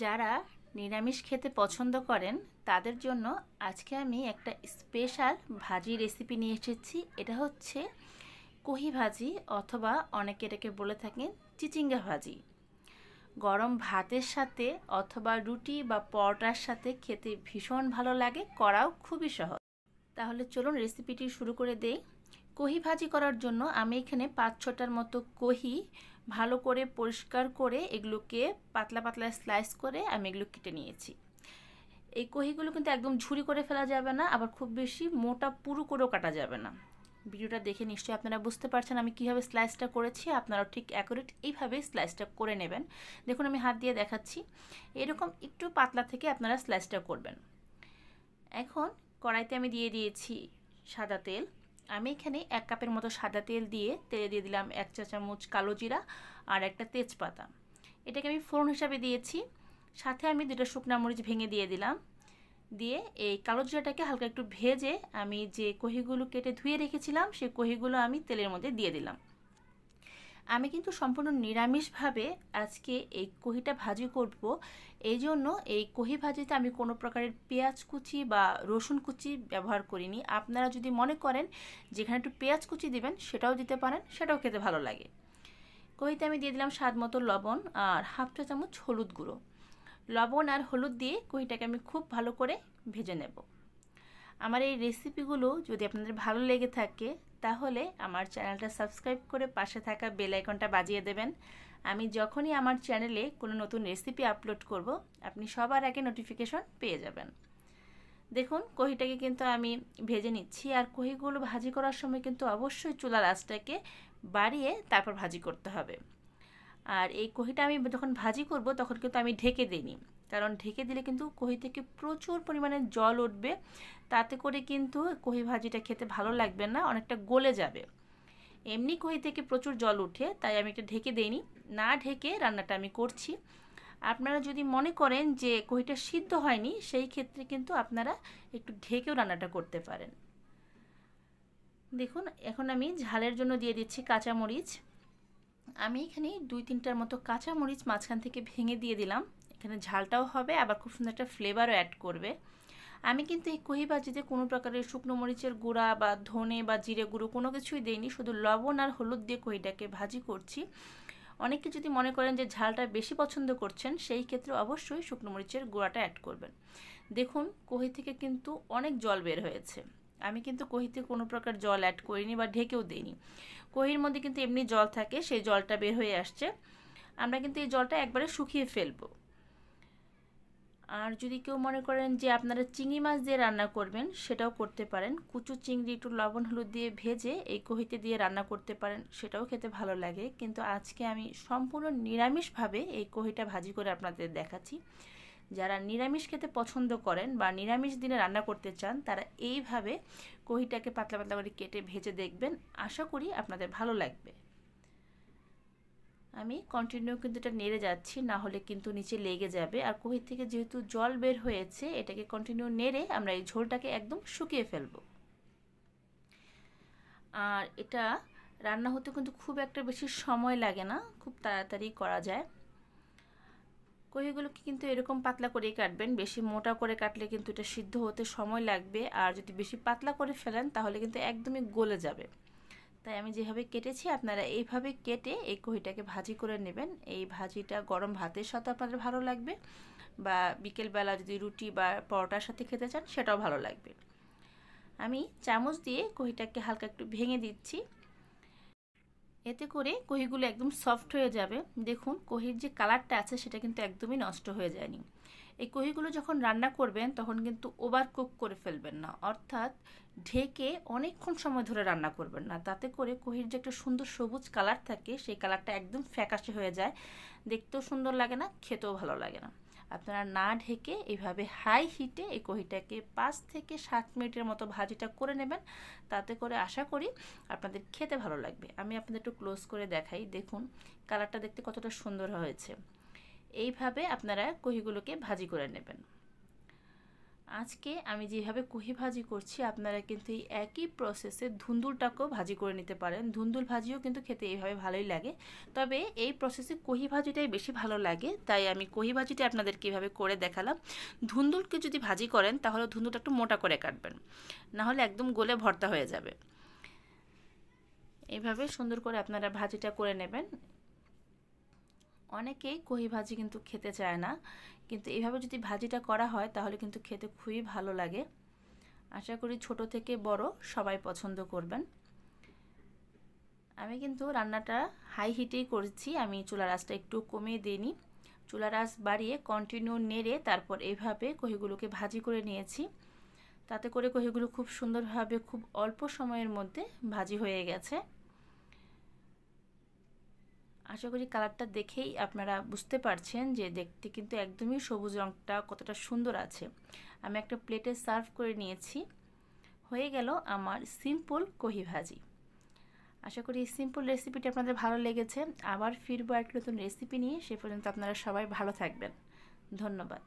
যারা নিরামিষ খেতে পছন্দ করেন তাদের জন্য আজকে আমি একটা স্পেশাল ভাজি রেসিপি নিয়ে এসেছি। এটা হচ্ছে কহি ভাজি অথবা অনেকে এটাকে বলে থাকেন চিচিঙ্গা ভাজি। গরম ভাতের সাথে অথবা রুটি বা পরোটার সাথে খেতে ভীষণ ভালো লাগে, করাও খুবই সহজ। তাহলে চলুন রেসিপিটি শুরু করে দেই। কহি ভাজি করার জন্য আমি এখানে 5-6টার মতো কহি ভালো করে পরিষ্কার করে এগুলোকে পাতলা পাতলা স্লাইস করে আমি এগুলো কেটে নিয়েছি। এই কহিগুলো কিন্তু একদম ঝুরি করে ফেলা যাবে না, আবার খুব বেশি মোটা পুরু করেও কাটা যাবে না। ভিডিওটা দেখে নিশ্চয়ই আপনারা বুঝতে পারছেন আমি কীভাবে স্লাইসটা করেছি। আপনারাও ঠিক অ্যাকুরেট এইভাবে স্লাইসটা করে নেবেন। দেখুন আমি হাত দিয়ে দেখাচ্ছি, এরকম একটু পাতলা থেকে আপনারা স্লাইসটা করবেন। এখন কড়াইতে আমি দিয়ে দিয়েছি সাদা তেল। আমি এখানে 1 কাপের মতো সাদা তেল দিয়ে তেলে দিয়ে দিলাম 1 চা চামচ কালো জিরা আর একটা তেজপাতা। এটাকে আমি ফোড়ন হিসাবে দিয়েছি। সাথে আমি 2টা শুকনা মরিচ ভেঙে দিয়ে দিলাম। দিয়ে এই কালো জিরাটাকে হালকা একটু ভেজে আমি যে কহিগুলো কেটে ধুয়ে রেখেছিলাম সেই কহিগুলো আমি তেলের মধ্যে দিয়ে দিলাম। আমি কিন্তু সম্পূর্ণ নিরামিষভাবে আজকে এই কহিটা ভাজি করব। এই জন্য এই কহি ভাজিতে আমি কোনো প্রকারের পেঁয়াজ কুচি বা রসুন কুচি ব্যবহার করিনি। আপনারা যদি মনে করেন যেখানে একটু পেঁয়াজ কুচি দিবেন সেটাও দিতে পারেন, সেটাও খেতে ভালো লাগে। কহিতে আমি দিয়ে দিলাম স্বাদ মতো লবণ আর 1/2 চা চামচ হলুদ গুঁড়ো। লবণ আর হলুদ দিয়ে কহিটাকে আমি খুব ভালো করে ভেজে নেব। আমার এই রেসিপিগুলো যদি আপনাদের ভালো লেগে থাকে তাহলে আমার চ্যানেলটা সাবস্ক্রাইব করে পাশে থাকা বেল আইকনটা বাজিয়ে দেবেন। আমি যখনই আমার চ্যানেলে কোনো নতুন রেসিপি আপলোড করব আপনি সবার আগে নোটিফিকেশন পেয়ে যাবেন। দেখুন কহিটাকে কিন্তু আমি ভেজে নিচ্ছি, আর কহিগুলো ভাজি করার সময় কিন্তু অবশ্যই চুলার আঁচটাকে বাড়িয়ে তারপর ভাজি করতে হবে। আর এই কহিটা আমি যখন ভাজি করব তখন কিন্তু আমি ঢেকে দিইনি, কারণ ঢেকে দিলে কিন্তু কহি থেকে প্রচুর পরিমাণে জল উঠবে। তাতে করে কিন্তু কহি ভাজিটা খেতে ভালো লাগবে না, অনেকটা গলে যাবে। এমনি কহি থেকে প্রচুর জল উঠে, তাই আমি এটা ঢেকে দিইনি। না ঢেকে রান্নাটা আমি করছি। আপনারা যদি মনে করেন যে কহিটা সিদ্ধ হয়নি সেই ক্ষেত্রে কিন্তু আপনারা একটু ঢেকেও রান্নাটা করতে পারেন। দেখুন এখন আমি ঝালের জন্য দিয়ে দিচ্ছি কাঁচামরিচ। আমি এখানে 2-3টার মতো কাঁচামরিচ মাঝখান থেকে ভেঙে দিয়ে দিলাম। এখানে ঝালটাও হবে আবার খুব সুন্দর একটা ফ্লেভারও অ্যাড করবে। আমি কিন্তু এই কহি ভাজিতে কোনো প্রকারের শুকনো মরিচের গুঁড়া বা ধনে বা জিরে গুঁড়ো কোনো কিছুই দেইনি, শুধু লবণ আর হলুদ দিয়ে কহিটাকে ভাজি করছি। অনেকে যদি মনে করেন যে ঝালটা বেশি পছন্দ করছেন সেই ক্ষেত্রে অবশ্যই শুকনো মরিচের গুঁড়াটা অ্যাড করবেন। দেখুন কহি থেকে কিন্তু অনেক জল বের হয়েছে। আমি কিন্তু কহিতে কোনো প্রকার জল অ্যাড করিনি বা ঢেকেও দিইনি। কহির মধ্যে কিন্তু এমনি জল থাকে, সেই জলটা বের হয়ে আসছে। আমরা কিন্তু এই জলটা একবারে শুকিয়ে ফেলবো। আর যদি কেউ মনে করেন যে আপনারা চিংড়ি মাছ দিয়ে রান্না করবেন সেটাও করতে পারেন। কুচু চিংড়ি একটু লবণ হলুদ দিয়ে ভেজে এই কহিতে দিয়ে রান্না করতে পারেন, সেটাও খেতে ভালো লাগে। কিন্তু আজকে আমি সম্পূর্ণ নিরামিষভাবে এই কহিটা ভাজি করে আপনাদের দেখাচ্ছি। যারা নিরামিষ খেতে পছন্দ করেন বা নিরামিষ দিনে রান্না করতে চান তারা এইভাবে কহিটাকে পাতলা পাতলা করে কেটে ভেজে দেখবেন, আশা করি আপনাদের ভালো লাগবে। আমি কন্টিনিউ কিন্তু এটা নেড়ে যাচ্ছি, না হলে কিন্তু নিচে লেগে যাবে। আর কহি থেকে যেহেতু জল বের হয়েছে এটাকে কন্টিনিউ নেড়ে আমরা এই ঝোলটাকে একদম শুকিয়ে ফেলবো। আর এটা রান্না হতে কিন্তু খুব একটা বেশি সময় লাগে না, খুব তাড়াতাড়ি করা যায়। কহিগুলোকে কিন্তু এরকম পাতলা করেই কাটবেন, বেশি মোটা করে কাটলে কিন্তু এটা সিদ্ধ হতে সময় লাগবে, আর যদি বেশি পাতলা করে ফেলেন তাহলে কিন্তু একদমই গলে যাবে। তাই আমি যেভাবে কেটেছি আপনারা এইভাবে কেটে এই কহিটাকে ভাজি করে নেবেন। এই ভাজিটা গরম ভাতের সাথে আপনাদের ভালো লাগবে, বা বিকেলবেলা যদি রুটি বা পরোটার সাথে খেতে চান সেটাও ভালো লাগবে। আমি চামচ দিয়ে কহিটাকে হালকা একটু ভেঙে দিচ্ছি, এতে করে কহিগুলো একদম সফট হয়ে যাবে। দেখুন কহির যে কালারটা আছে সেটা কিন্তু একদমই নষ্ট হয়ে যায়নি। এই কহিগুলো যখন রান্না করবেন তখন কিন্তু ওভার কুক করে ফেলবেন না, অর্থাৎ ঢেকে অনেকক্ষণ সময় ধরে রান্না করবেন না। তাতে করে কহির যে একটা সুন্দর সবুজ কালার থাকে সেই কালারটা একদম ফ্যাকাশে হয়ে যায়, দেখতেও সুন্দর লাগে না, খেতেও ভালো লাগে না। আপনারা না ঢেকে এইভাবে হাই হিটে এই কহিটাকে 5 থেকে 7 মিনিটের মতো ভাজিটা করে নেবেন। তাতে করে আশা করি আপনাদের খেতে ভালো লাগবে। আমি আপনাদের একটু ক্লোজ করে দেখাই, দেখুন কালারটা দেখতে কতটা সুন্দর হয়েছে। এইভাবে আপনারা কহিগুলোকে ভাজি করে নেবেন। আজকে আমি যেভাবে কহি ভাজি করছি আপনারা কিন্তু এই একই প্রসেসে ধুন্দুলটাকেও ভাজি করে নিতে পারেন। ধুন্দুল ভাজিও কিন্তু খেতে এইভাবে ভালোই লাগে, তবে এই প্রসেসে কহি ভাজিটাই বেশি ভালো লাগে, তাই আমি কহি ভাজিটা আপনাদেরকে এভাবে করে দেখালাম। ধুন্দুলকে যদি ভাজি করেন তাহলে ধুন্দুলটা একটু মোটা করে কাটবেন, নাহলে একদম গলে ভর্তা হয়ে যাবে। এইভাবে সুন্দর করে আপনারা ভাজিটা করে নেবেন। অনেকেই কহি ভাজি কিন্তু খেতে চায় না, কিন্তু এইভাবে যদি ভাজিটা করা হয় তাহলে কিন্তু খেতে খুবই ভালো লাগে। আশা করি ছোট থেকে বড় সবাই পছন্দ করবেন। আমি কিন্তু রান্নাটা হাই হিটেই করেছি, আমি চুলার আঁচটা একটু কমিয়ে দিইনি। চুলার আঁচ বাড়িয়ে কন্টিনিউ নেড়ে তারপর এইভাবে কহিগুলোকে ভাজি করে নিয়েছি। তাতে করে কহিগুলো খুব সুন্দরভাবে খুব অল্প সময়ের মধ্যে ভাজি হয়ে গেছে। আশা করি কালারটা দেখেই আপনারা বুঝতে পারছেন যে দেখতে কিন্তু একদমই সবুজ রঙটা কতটা সুন্দর আছে। আমি একটা প্লেটে সার্ভ করে নিয়েছি। হয়ে গেল আমার সিম্পল কহি ভাজি। আশা করি এই সিম্পল রেসিপিটি আপনাদের ভালো লেগেছে। আবার ফিরবো একটা নতুন রেসিপি নিয়ে, সে পর্যন্ত আপনারা সবাই ভালো থাকবেন। ধন্যবাদ।